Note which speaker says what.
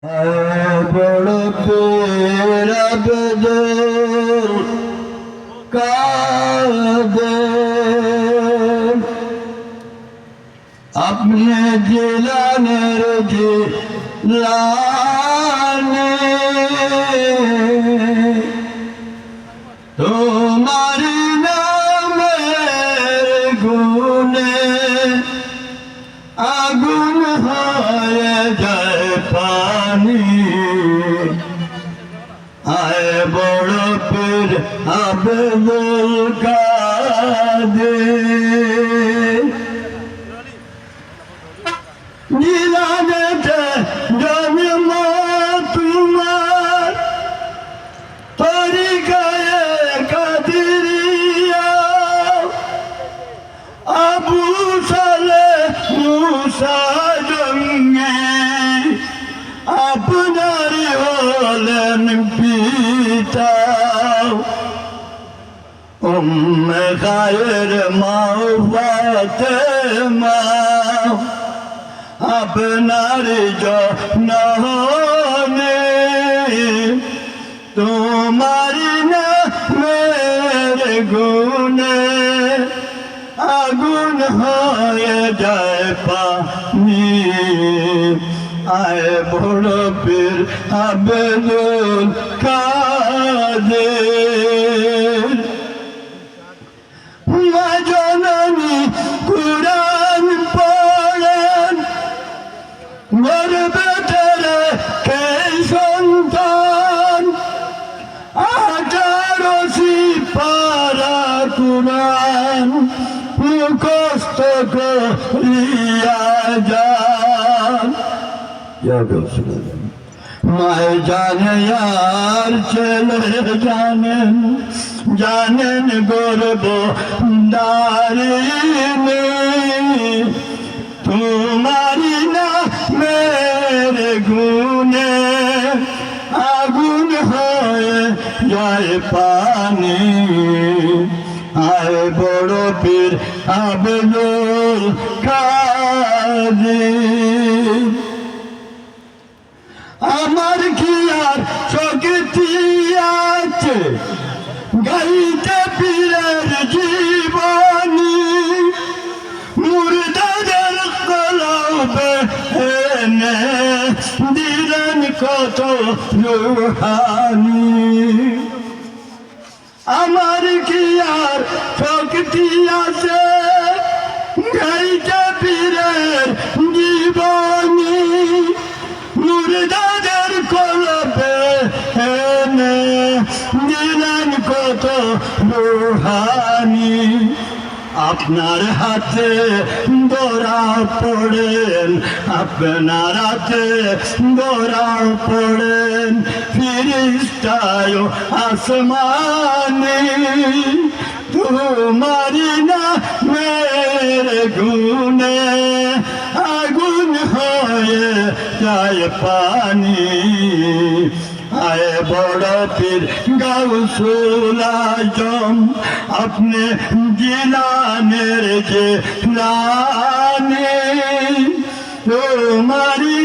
Speaker 1: बड़ पेरा बदल कादे अपने जिलाने जिलाने तुम्हारी नामेर गुने आগুন হয়ে যায় পানি আয় বড় পীর আব্দুল কাদের জিলানেতে জন্ম তোমার তরিকায়ে কাদেরিয়া আবু সালেহ মুসা আপনার হলেন পিতা উম্মে খায়ের মা ফাতেমা আপনার জননে তোমার নামের গুণে আগুন হয়ে যায় পানি আয় বড় পীর আব্দুল কাদের মা জননী কুরআন পড়েন গর্বে তেরে কে সন্তান 18 সিপারা কুরআন মুখস্থ করিয়া যান মায় জানে আর ছেলে জানেন জানেন গর্ব দারিণী তোমারি না মেরে গুনে আগুন হয়ে যায় পানি আয় বড় পীর আব্দুল কাদের আমার কি আর শক্তি আছে গাইতে পীরের জীবনী মুর্দাদের কলবে এনে দিলেন কত রুহানি আমার কি আর শক্তি আছে গাইতে পীরের জীবনী মুর্দাদের কলবে এনে দিলেন কত রুহানি আপনার হাতে ধরা পড়েন আপনার হাতে ধরা পড়েন ফিরিস্তায় আসমানি তোমারি না মেরে গুনে আগুন হয়ে যায় পানি আয় বড় পীর গাউসুল আজম আপনি জিলানের যে রানী তোমারি